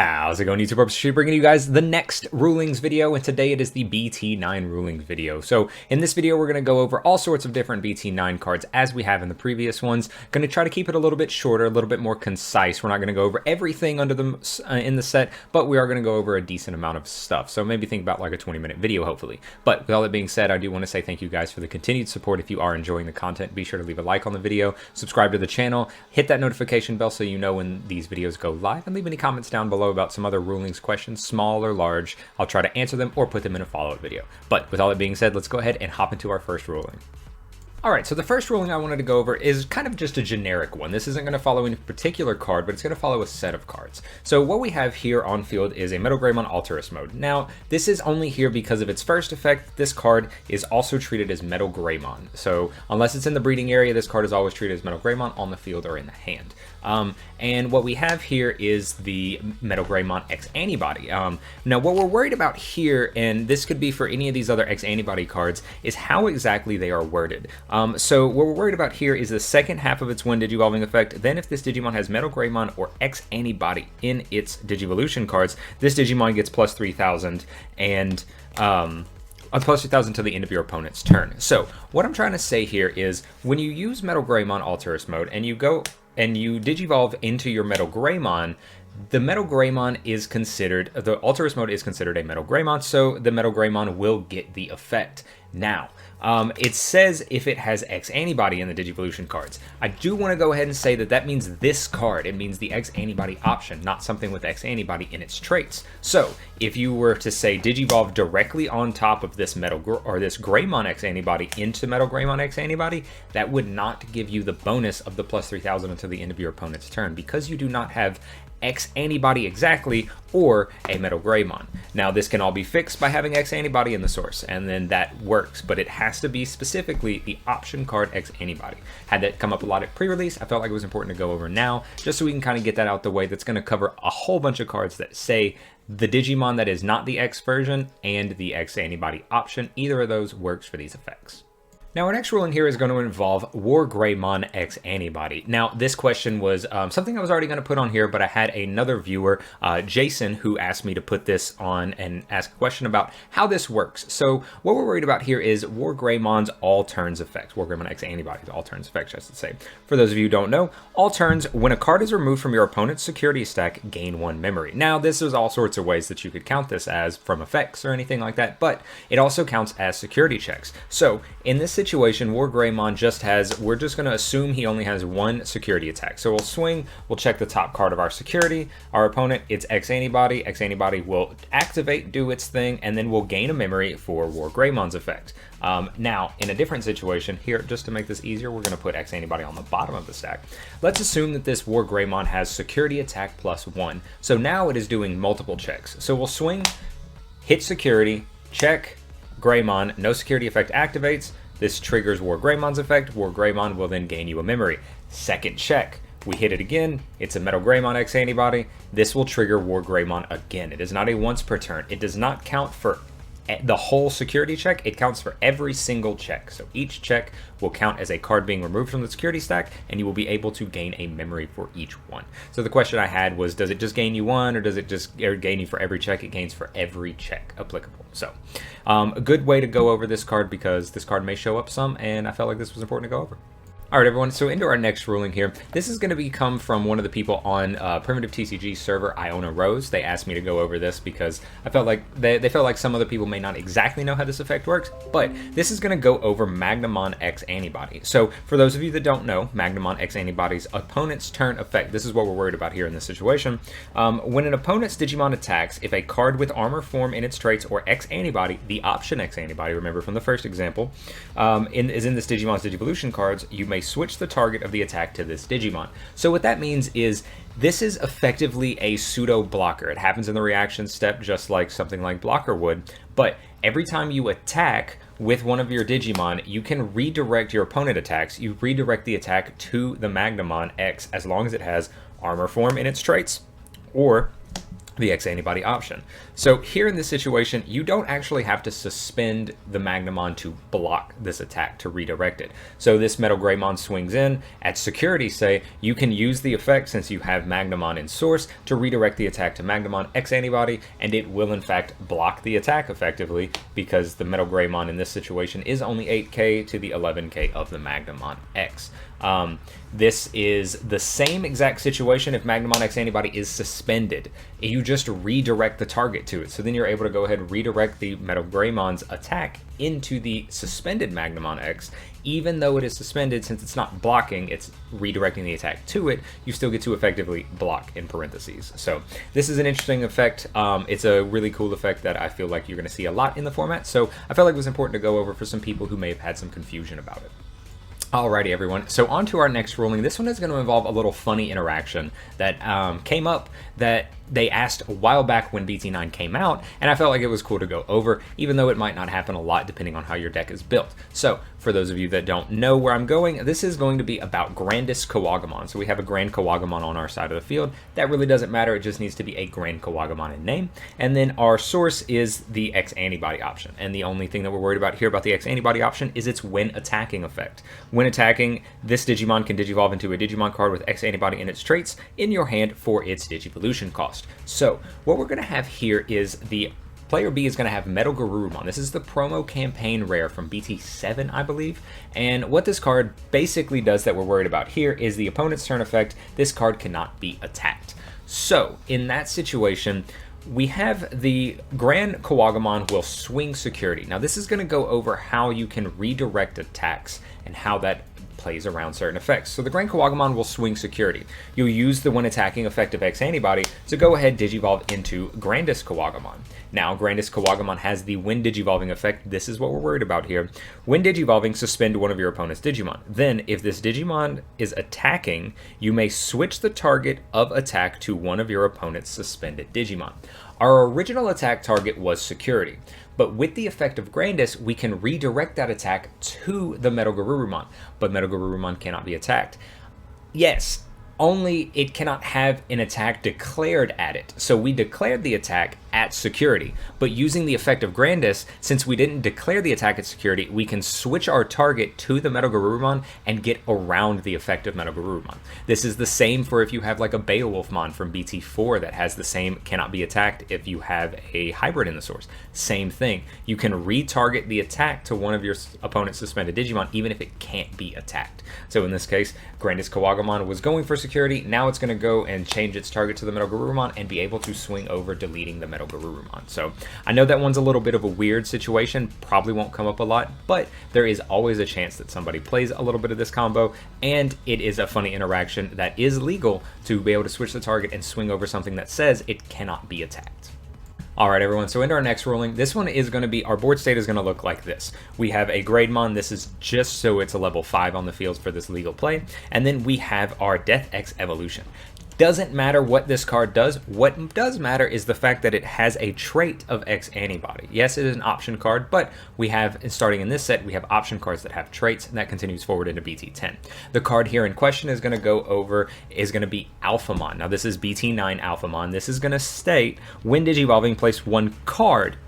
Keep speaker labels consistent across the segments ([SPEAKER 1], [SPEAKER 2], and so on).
[SPEAKER 1] How's it going, YouTube? Bringing you guys the next rulings video, and today it is the BT9 rulings video. So in this video, we're going to go over all sorts of different BT9 cards as we have in the previous ones. Going to try to keep it a little bit shorter, a little bit more concise. We're not going to go over everything under them in the set, but we are going to go over a decent amount of stuff. So maybe think about like a 20-minute video, hopefully. But with all that being said, I do want to say thank you guys for the continued support. If you are enjoying the content, be sure to leave a like on the video, subscribe to the channel, hit that notification bell so you know when these videos go live, and leave any comments down below about some other rulings questions, small or large. I'll try to answer them or put them in a follow-up video. But with all that being said, let's go ahead and hop into our first ruling. Alright, so the first ruling I wanted to go over is kind of just a generic one. This isn't going to follow any particular card, but it's going to follow a set of cards. So what we have here on field is a Metal Greymon Alterous mode. Now, this is only here because of its first effect. This card is also treated as Metal Greymon. So unless it's in the breeding area, this card is always treated as Metal Greymon on the field or in the hand. And what we have here is the Metal Greymon X Antibody. Now, what we're worried about here, and this could be for any of these other X Antibody cards, is how exactly they are worded. So what we're worried about here is the second half of its when Digivolving effect. Then if this Digimon has Metal Greymon or X Antibody in its Digivolution cards, this Digimon gets plus 3,000 and plus 3,000 to the end of your opponent's turn. So what I'm trying to say here is when you use Metal Greymon Alterous mode and you go and you Digivolve into your Metal Greymon, the Metal Greymon is considered, the Alterous mode is considered a Metal Greymon, so the Metal Greymon will get the effect. Now, it says if it has X Antibody in the Digivolution cards. I do want to go ahead and say that that means this card. It means the X Antibody option, not something with X Antibody in its traits. So, if you were to say Digivolve directly on top of this this Greymon X Antibody into Metal Greymon X Antibody, that would not give you the bonus of the plus 3,000 until the end of your opponent's turn, because you do not have X Antibody exactly, or a Metal Greymon. Now, this can all be fixed by having X Antibody in the source, and then that works, but it has to be specifically the option card X Antibody. Had that come up a lot at pre-release, I felt like it was important to go over now, just so we can kind of get that out the way. That's going to cover a whole bunch of cards that say the Digimon that is not the X version and the X Antibody option. Either of those works for these effects. Now, our next ruling here is going to involve War Greymon X Antibody. Now, this question was something I was already going to put on here, but I had another viewer, Jason, who asked me to put this on and ask a question about how this works. So, what we're worried about here is War Greymon's all turns effect. War Greymon X Antibody's all turns effect, I should say. For those of you who don't know, all turns, when a card is removed from your opponent's security stack, gain 1 memory. Now, this is all sorts of ways that you could count this as from effects or anything like that, but it also counts as security checks. So, in this situation, War Greymon just has, we're just going to assume he only has 1 security attack. So we'll swing, we'll check the top card of our security, our opponent, it's X Antibody. X Antibody will activate, do its thing, and then we'll gain a memory for War Greymon's effect. Now, in a different situation, here, just to make this easier, we're going to put X Antibody on the bottom of the stack. Let's assume that this War Greymon has security attack plus 1. So now it is doing multiple checks. So we'll swing, hit security, check, Greymon, no security effect activates. This triggers War Greymon's effect. War Greymon will then gain you a memory. Second check. We hit it again. It's a Metal Greymon X Antibody. This will trigger War Greymon again. It is not a once per turn. It does not count for the whole security check. It counts for every single check. So each check will count as a card being removed from the security stack, and you will be able to gain a memory for each one. So the question I had was, does it just gain you 1, or does it just gain you for every check? It gains for every check applicable. So a good way to go over this card, because this card may show up some, and I felt like this was important to go over. Alright everyone, so into our next ruling here. This is going to come from one of the people on Primitive TCG server, Iona Rose. They asked me to go over this because I felt like they felt like some other people may not exactly know how this effect works, but this is going to go over Magnum X Antibody. So for those of you that don't know, Magnum X Antibody's opponent's turn effect, this is what we're worried about here in this situation. When an opponent's Digimon attacks, if a card with armor form in its traits or X Antibody, the option X Antibody, remember from the first example, is in this Digimon's Digivolution cards, you may switch the target of the attack to this Digimon. So what that means is this is effectively a pseudo blocker. It happens in the reaction step just like something like blocker would, but every time you attack with one of your Digimon, you can redirect your opponent attacks. You redirect the attack to the Magnum X as long as it has armor form in its traits, or the X Antibody option. So here in this situation, you don't actually have to suspend the Magnum to block this attack to redirect it. So this Metal Greymon swings in, at security say, you can use the effect since you have Magnum in source to redirect the attack to Magnum X Antibody, and it will in fact block the attack effectively because the Metal Greymon in this situation is only 8k to the 11k of the Magnum X. This is the same exact situation if Magnum X Antibody is suspended. You just redirect the target to it. So then you're able to go ahead and redirect the Metal Greymon's attack into the suspended Magnum X. Even though it is suspended, since it's not blocking, it's redirecting the attack to it, you still get to effectively block in parentheses. So this is an interesting effect. It's a really cool effect that I feel like you're going to see a lot in the format. So I felt like it was important to go over for some people who may have had some confusion about it. Alrighty everyone, so on to our next ruling. This one is going to involve a little funny interaction that came up that they asked a while back when BT9 came out, and I felt like it was cool to go over, even though it might not happen a lot depending on how your deck is built. So, for those of you that don't know where I'm going, this is going to be about Grandis Kawagamon. So we have a Grand Kawagamon on our side of the field. That really doesn't matter, it just needs to be a Grand Kawagamon in name. And then our source is the X Antibody option. And the only thing that we're worried about here about the X Antibody option is its when attacking effect. When attacking, this Digimon can digivolve into a Digimon card with X Antibody in its traits in your hand for its Digivolution cost. So what we're going to have here is the player B is going to have Metal Garurumon. This is the promo campaign rare from BT7, I believe. And what this card basically does that we're worried about here is the opponent's turn effect. This card cannot be attacked. So in that situation, we have the Grand Kawagamon will swing security. Now this is going to go over how you can redirect attacks and how that plays around certain effects. So the Grand Kawagamon will swing security. You'll use the when attacking effect of X Antibody to go ahead digivolve into Grandis Kawagamon. Now Grandis Kawagamon has the when digivolving effect. This is what we're worried about here. When digivolving, suspend one of your opponent's Digimon. Then if this Digimon is attacking, you may switch the target of attack to one of your opponent's suspended Digimon. Our original attack target was security, but with the effect of Grandis, we can redirect that attack to the Metal Garurumon, but Metal Garurumon cannot be attacked. Yes, only it cannot have an attack declared at it. So we declared the attack at security, but using the effect of Grandis, since we didn't declare the attack at security, we can switch our target to the Metal Garurumon and get around the effect of Metal Garurumon. This is the same for if you have like a Beowulfmon from BT4 that has the same cannot be attacked if you have a hybrid in the source. Same thing. You can retarget the attack to one of your opponent's suspended Digimon even if it can't be attacked. So in this case, Grandis Kawagamon was going for security. Now it's going to go and change its target to the Metal Garurumon and be able to swing over, deleting the Metal Garurumon. So I know that one's a little bit of a weird situation, probably won't come up a lot, but there is always a chance that somebody plays a little bit of this combo, and it is a funny interaction that is legal to be able to switch the target and swing over something that says it cannot be attacked. Alright everyone, so into our next ruling. This one is going to be, our board state is going to look like this. We have a Grademon, this is just so it's a level 5 on the field for this legal play, and then we have our Death X Evolution. Doesn't matter what this card does. What does matter is the fact that it has a trait of X Antibody. Yes, it is an option card, but we have, starting in this set, we have option cards that have traits, and that continues forward into BT10. The card here in question is going to go over, is going to be Alphamon. Now this is BT9 Alphamon. This is going to state, when digivolving, place one card,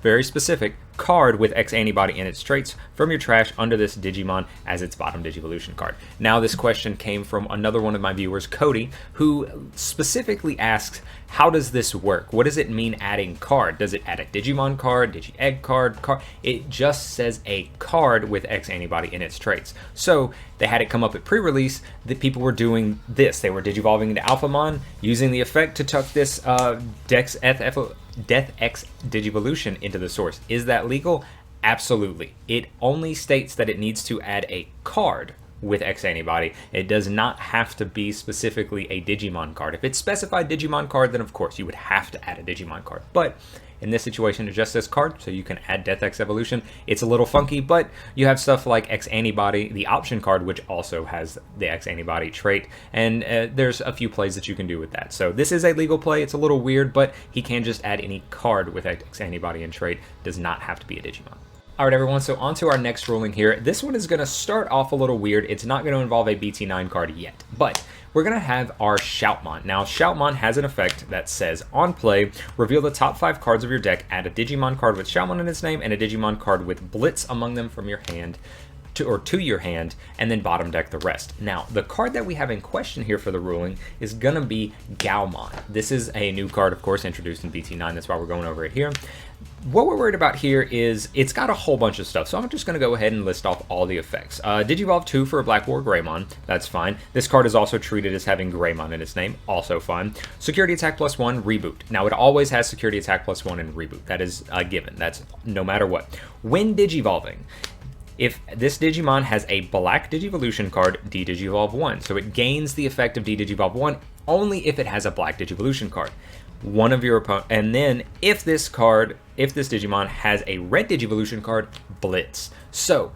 [SPEAKER 1] very specific, card with X Antibody in its traits from your trash under this Digimon as its bottom Digivolution card. Now this question came from another one of my viewers, Cody, who specifically asks, how does this work? What does it mean adding card? Does it add a Digimon card, Digi-Egg card? It just says a card with X Antibody in its traits. So they had it come up at pre-release that people were doing this. They were digivolving into Alphamon, using the effect to tuck this Death X Digivolution into the source. Is that legal? Absolutely. It only states that it needs to add a card with X Antibody. It does not have to be specifically a Digimon card. If it's specified Digimon card, then of course you would have to add a Digimon card. But in this situation, it just says card, so you can add Death X Evolution. It's a little funky, but you have stuff like X Antibody, the option card, which also has the X Antibody trait, and there's a few plays that you can do with that. So this is a legal play. It's a little weird, but he can just add any card with X Antibody and trait. Does not have to be a Digimon. All right, everyone, so on to our next ruling here. This one is going to start off a little weird. It's not going to involve a BT9 card yet, but we're going to have our Shoutmon. Now, Shoutmon has an effect that says, on play, reveal the top 5 cards of your deck, add a Digimon card with Shoutmon in its name, and a Digimon card with Blitz among them from your hand, to your hand, and then bottom deck the rest. Now, the card that we have in question here for the ruling is going to be Gaomon. This is a new card, of course, introduced in BT9. That's why we're going over it here. What we're worried about here is it's got a whole bunch of stuff, so I'm just going to go ahead and list off all the effects. Digivolve 2 for a Black War Greymon, that's fine. This card is also treated as having Greymon in its name, also fine. Security Attack +1, Reboot. Now, it always has Security Attack +1 and Reboot. That is a given. That's no matter what. When Digivolving, if this Digimon has a black Digivolution card, D-Digivolve 1. So it gains the effect of D-Digivolve 1 only if it has a black Digivolution card. One of your opponent, and then if this Digimon has a red Digivolution card, Blitz. So,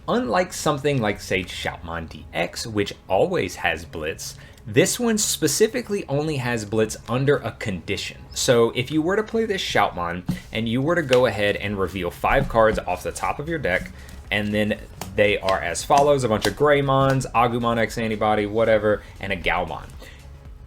[SPEAKER 1] unlike something like, say, Shoutmon DX, which always has Blitz, this one specifically only has Blitz under a condition. So if you were to play this Shoutmon, and you were to go ahead and reveal 5 cards off the top of your deck, and then they are as follows: a bunch of Greymons, Agumon, X Antibody, whatever, and a Gaomon.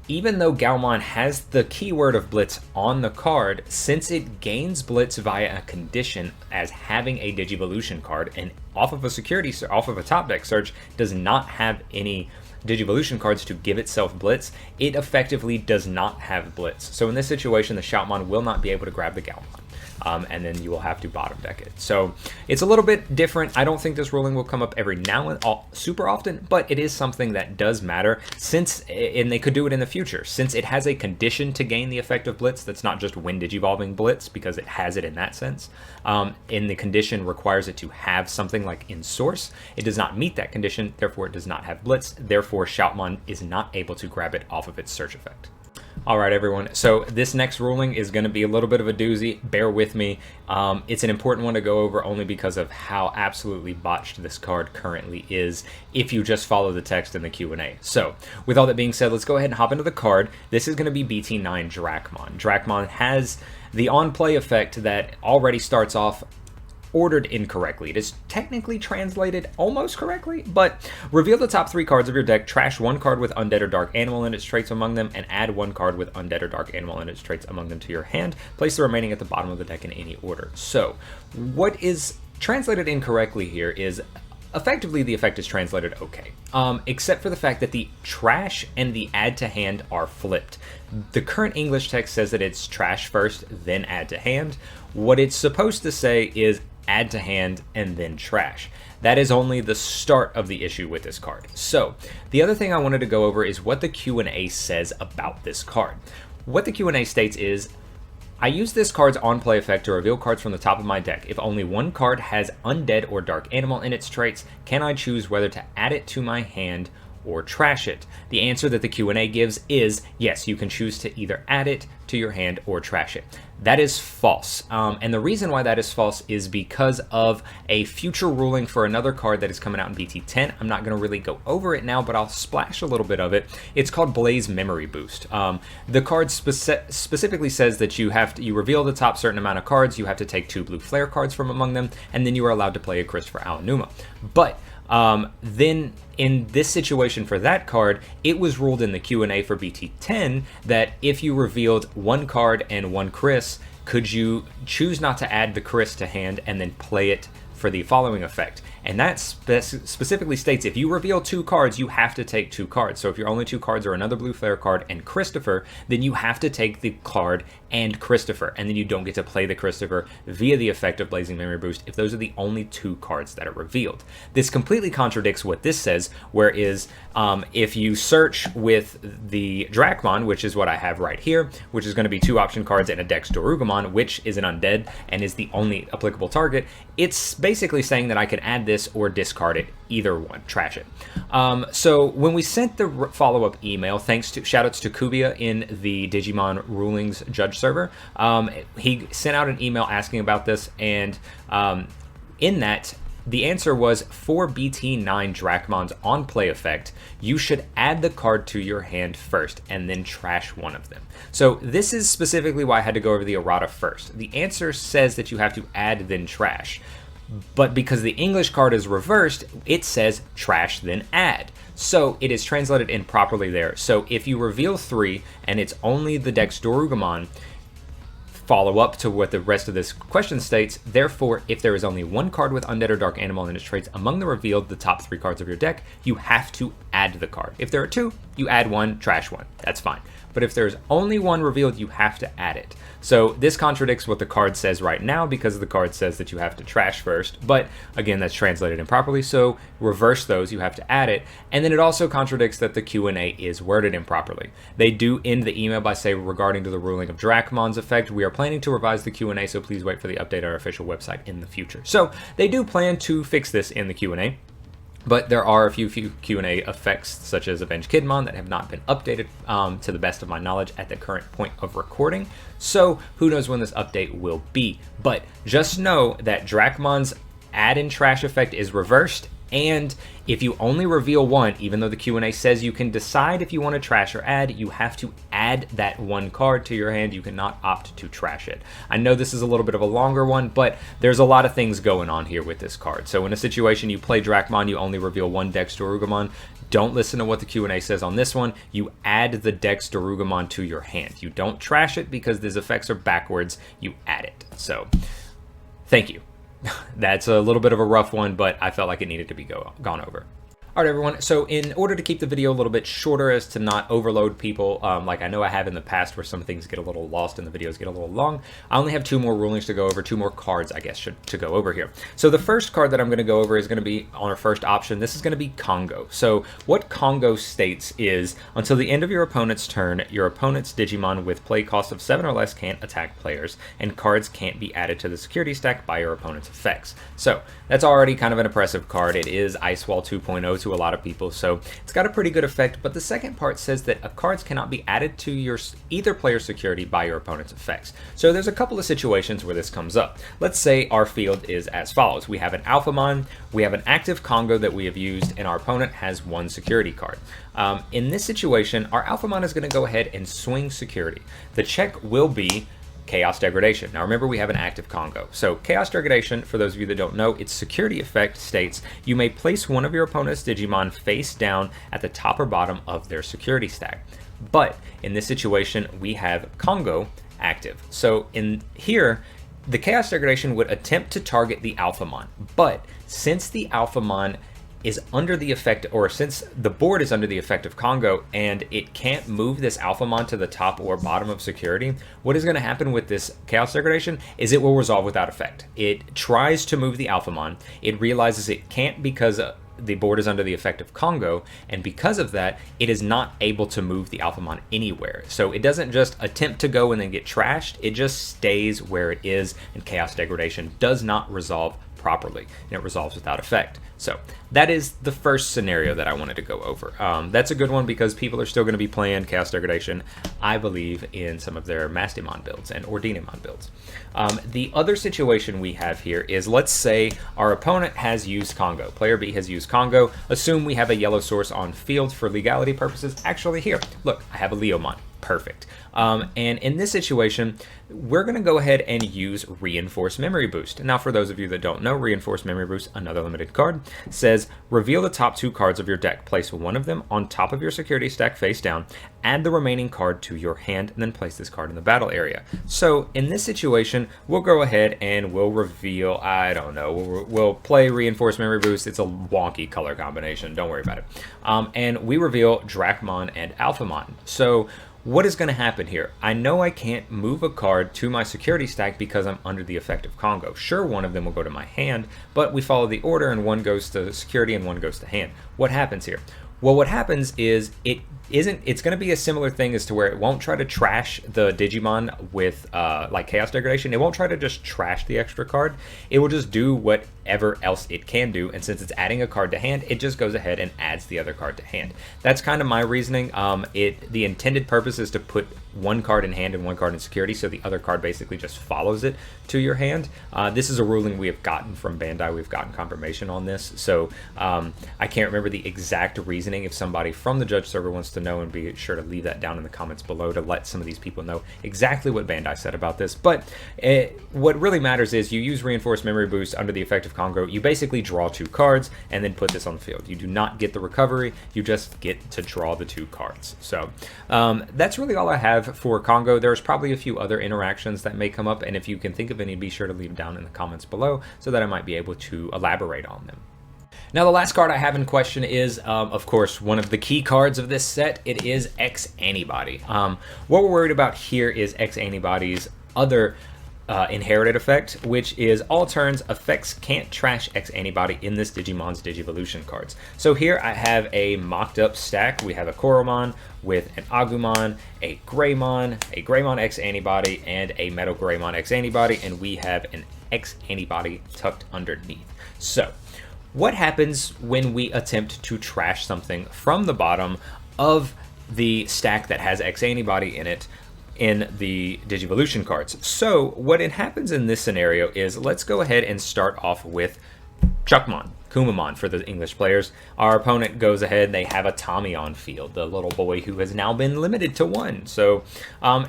[SPEAKER 1] Even though Gaomon has the keyword of Blitz on the card, since it gains Blitz via a condition as having a Digivolution card, and off of a top deck search does not have any Digivolution cards to give itself Blitz, it effectively does not have Blitz. So in this situation, the Shoutmon will not be able to grab the Gaomon. And then you will have to bottom deck it. So it's a little bit different. I don't think this ruling will come up every now and super often, but it is something that does matter, and they could do it in the future, since it has a condition to gain the effect of Blitz. That's not just when Digivolving Blitz, because it has it in that sense. And the condition requires it to have something like in source. It does not meet that condition, therefore it does not have Blitz. Therefore, Shoutmon is not able to grab it off of its search effect. Alright, everyone, so this next ruling is going to be a little bit of a doozy. Bear with me. It's an important one to go over only because of how absolutely botched this card currently is if you just follow the text in the Q&A. So, with all that being said, let's go ahead and hop into the card. This is going to be BT9 Drakmon. Drakmon has the on-play effect that already starts off ordered incorrectly. It is technically translated almost correctly, but reveal the top 3 cards of your deck, trash 1 card with undead or dark animal and its traits among them, and add 1 card with undead or dark animal and its traits among them to your hand. Place the remaining at the bottom of the deck in any order. So, what is translated incorrectly here is effectively the effect is translated okay, except for the fact that the trash and the add to hand are flipped. The current English text says that it's trash first, then add to hand. What it's supposed to say is add to hand and then trash. That is only the start of the issue with this card. So, the other thing I wanted to go over is what the Q&A says about this card. What the Q&A states is, I use this card's on-play effect to reveal cards from the top of my deck. If only 1 card has undead or dark animal in its traits, can I choose whether to add it to my hand or trash it? The answer that the Q&A gives is yes, you can choose to either add it to your hand or trash it. That is false, and the reason why that is false is because of a future ruling for another card that is coming out in BT10. I'm not going to really go over it now, but I'll splash a little bit of it. It's called Blaze Memory Boost. The card specifically says that you reveal the top certain amount of cards, you have to take 2 blue flare cards from among them, and then you are allowed to play a Christopher Aonuma. But then in this situation for that card, it was ruled in the Q&A for BT10 that if you revealed 1 card and 1 Chris, could you choose not to add the Chris to hand and then play it for the following effect? And that specifically states if you reveal 2 cards, you have to take 2 cards. So if your only 2 cards are another blue flare card and Christopher, then you have to take the card and Christopher, and then you don't get to play the Christopher via the effect of Blazing Memory Boost if those are the only 2 cards that are revealed. This completely contradicts what this says, whereas if you search with the Drakmon, which is what I have right here, which is going to be 2 option cards and a Dex Dorugumon, which is an undead and is the only applicable target, it's basically saying that I can add this or discard it, either one, trash it. So when we sent the follow-up email, shoutouts to Kubia in the Digimon Rulings Judge server, he sent out an email asking about this, and in that, the answer was, for BT9 Drakmon's on-play effect, you should add the card to your hand first, and then trash 1 of them. So this is specifically why I had to go over the errata first. The answer says that you have to add, then trash. But because the English card is reversed, it says trash then add. So it is translated improperly there. So if you reveal 3 and it's only the deck's Darugomon, follow up to what the rest of this question states. Therefore, if there is only 1 card with Undead or Dark Animal in its traits among the revealed, the top 3 cards of your deck, you have to add the card. If there are 2, you add 1, trash 1. That's fine. But if there's only 1 revealed, you have to add it. So this contradicts what the card says right now, because the card says that you have to trash first. But again, that's translated improperly, so reverse those, you have to add it. And then it also contradicts that the Q&A is worded improperly. They do end the email by saying, regarding to the ruling of Drakmon's effect, we are planning to revise the Q&A, so please wait for the update on our official website in the future. So they do plan to fix this in the Q&A. But there are a few Q&A effects, such as Avenged Kidmon, that have not been updated to the best of my knowledge at the current point of recording. So who knows when this update will be. But just know that Drakmon's add and trash effect is reversed. And if you only reveal 1, even though the Q&A says you can decide if you want to trash or add, you have to add that 1 card to your hand. You cannot opt to trash it. I know this is a little bit of a longer one, but there's a lot of things going on here with this card. So in a situation you play Drakmon, you only reveal 1 Dex Darugomon. Don't listen to what the Q&A says on this one. You add the Dex Darugomon to your hand. You don't trash it because these effects are backwards. You add it. So thank you. That's a little bit of a rough one, but I felt like it needed to be gone over. All right, everyone. So in order to keep the video a little bit shorter as to not overload people, like I know I have in the past where some things get a little lost and the videos get a little long, I only have 2 more rulings to go over, 2 more cards, I guess, to go over here. So the first card that I'm going to go over is going to be on our first option. This is going to be Congo. So what Congo states is, until the end of your opponent's turn, your opponent's Digimon with play cost of 7 or less can't attack players, and cards can't be added to the security stack by your opponent's effects. So that's already kind of an impressive card. It is Ice Wall 2.0 to a lot of people, so it's got a pretty good effect. But the second part says that cards cannot be added to your either player's security by your opponent's effects. So there's a couple of situations where this comes up. Let's say our field is as follows. We have an Alphamon, we have an active Congo that we have used, and our opponent has 1 security card. In this situation, our Alphamon is going to go ahead and swing security. The check will be Chaos Degradation. Now remember, we have an active Congo. So Chaos Degradation, for those of you that don't know, its security effect states you may place one of your opponent's Digimon face down at the top or bottom of their security stack. But in this situation, we have Congo active. So in here, the Chaos Degradation would attempt to target the Alphamon. But since the Alphamon is under the effect, or since the board is under the effect of Congo and it can't move this Alphamon to the top or bottom of security, what is going to happen with this Chaos Degradation is it will resolve without effect. It tries to move the Alphamon, it realizes it can't because the board is under the effect of Congo, and because of that, it is not able to move the Alphamon anywhere. So it doesn't just attempt to go and then get trashed, it just stays where it is, and Chaos Degradation does not resolve properly, and it resolves without effect. So that is the first scenario that I wanted to go over. That's a good one because people are still going to be playing Chaos Degradation, I believe, in some of their Mastimon builds and Ordinamon builds. The other situation we have here is, let's say our opponent has used Congo. Player B has used Congo. Assume we have a yellow source on field for legality purposes. Actually, here, look, I have a Leomon. Perfect. And in this situation, we're going to go ahead and use Reinforced Memory Boost. Now, for those of you that don't know, Reinforced Memory Boost, another limited card, says reveal the top 2 cards of your deck. Place one of them on top of your security stack face down, add the remaining card to your hand, and then place this card in the battle area. So in this situation, we'll go ahead and we'll reveal, I don't know, we'll play Reinforced Memory Boost. It's a wonky color combination. Don't worry about it. And we reveal Drakmon and Alphamon. So what is going to happen here? I know I can't move a card to my security stack because I'm under the effect of Congo. Sure, one of them will go to my hand, but we follow the order and one goes to security and one goes to hand. What happens here? Well, what happens is it's going to be a similar thing as to where it won't try to trash the Digimon with like Chaos Degradation. It won't try to just trash the extra card. It will just do whatever else it can do, and since it's adding a card to hand, it just goes ahead and adds the other card to hand. That's kind of my reasoning. The intended purpose is to put one card in hand and one card in security, so the other card basically just follows it to your hand. This is a ruling we have gotten from Bandai. We've gotten confirmation on this, so I can't remember the exact reasoning. If somebody from the judge server wants to know, and be sure to leave that down in the comments below to let some of these people know exactly what Bandai said about this. But what really matters is you use Reinforced Memory Boost under the effect of Congo. You basically draw 2 cards and then put this on the field. You do not get the recovery, you just get to draw the 2 cards. So that's really all I have for Congo. There's probably a few other interactions that may come up, and if you can think of any, be sure to leave them down in the comments below so that I might be able to elaborate on them. Now, the last card I have in question is, of course, one of the key cards of this set. It is X Antibody. What we're worried about here is X Antibody's other inherited effect, which is all turns effects can't trash X Antibody in this Digimon's Digivolution cards. So here I have a mocked up stack. We have a Koromon with an Agumon, a Greymon X Antibody, and a Metal Greymon X Antibody, and we have an X Antibody tucked underneath. So what happens when we attempt to trash something from the bottom of the stack that has X Antibody in it in the Digivolution cards? So what happens in this scenario is, let's go ahead and start off with Shoutmon, Kumamon for the English players. Our opponent goes ahead, they have a Tommy on field, the little boy who has now been limited to 1. So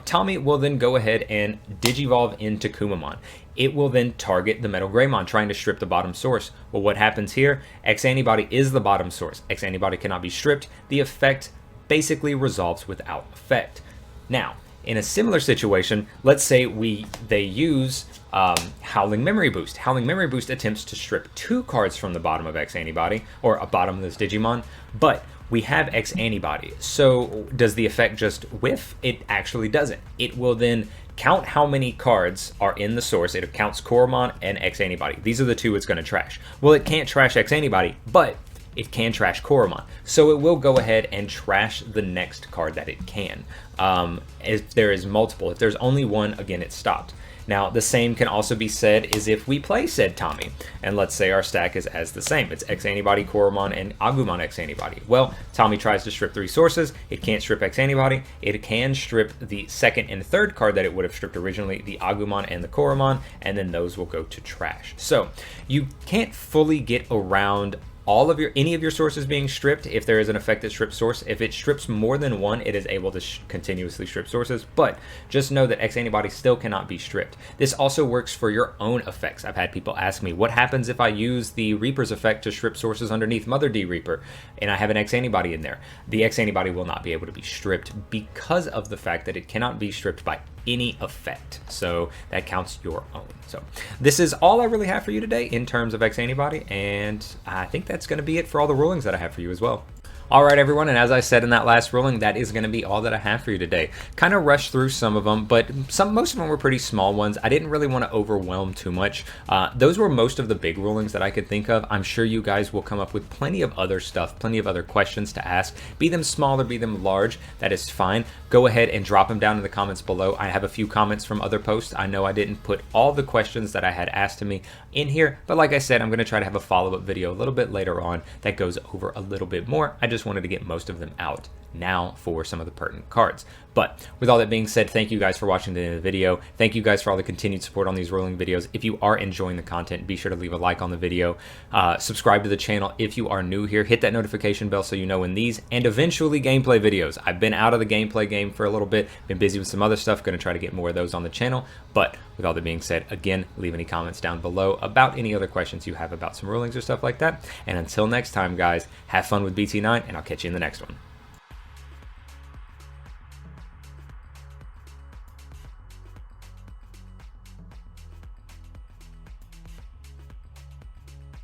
[SPEAKER 1] Tommy will then go ahead and Digivolve into Kumamon. It will then target the Metal Greymon, trying to strip the bottom source. Well, what happens here? X Antibody is the bottom source. X Antibody cannot be stripped. The effect basically resolves without effect. Now, in a similar situation, let's say they use Howling Memory Boost. Howling Memory Boost attempts to strip 2 cards from the bottom of X Antibody, or a bottom of this Digimon, but we have X Antibody. So does the effect just whiff? It actually doesn't. It will then count how many cards are in the source. It counts Koromon and X Antibody. These are the 2 it's going to trash. Well, it can't trash X Antibody, but it can trash Koromon. So it will go ahead and trash the next card that it can. If there is multiple, if there's only one, again, it's stopped. Now, the same can also be said is if we play said Tommy, and let's say our stack is as the same. It's X Antibody, Koromon, and Agumon X Antibody. Well, Tommy tries to strip 3 sources. It can't strip X Antibody. It can strip the second and third card that it would have stripped originally, the Agumon and the Koromon, and then those will go to trash. So you can't fully get around any of your sources being stripped if there is an effect that strips source. If it strips more than 1, it is able to continuously strip sources, but just know that X Antibody still cannot be stripped. This also works for your own effects. I've had people ask me, what happens if I use the Reaper's effect to strip sources underneath Mother D Reaper and I have an X Antibody in there? The X Antibody will not be able to be stripped because of the fact that it cannot be stripped by any effect. So that counts your own. So this is all I really have for you today in terms of X Antibody, and I think that's going to be it for all the rulings that I have for you as well. Alright everyone, and as I said in that last ruling, that is going to be all that I have for you today. Kind of rushed through some of them, but most of them were pretty small ones. I didn't really want to overwhelm too much. Those were most of the big rulings that I could think of. I'm sure you guys will come up with plenty of other stuff, plenty of other questions to ask. Be them small or be them large, that is fine. Go ahead and drop them down in the comments below. I have a few comments from other posts. I know I didn't put all the questions that I had asked to me in here, but like I said, I'm going to try to have a follow-up video a little bit later on that goes over a little bit more. I just wanted to get most of them out now for some of the pertinent cards. But with all that being said, thank you guys for watching the end of the video. Thank you guys for all the continued support on these ruling videos. If you are enjoying the content, be sure to leave a like on the video. Subscribe to the channel if you are new here. Hit that notification bell so you know when these and eventually gameplay videos. I've been out of the gameplay game for a little bit, been busy with some other stuff, going to try to get more of those on the channel. But with all that being said, again, leave any comments down below about any other questions you have about some rulings or stuff like that. And until next time, guys, have fun with BT9, and I'll catch you in the next one.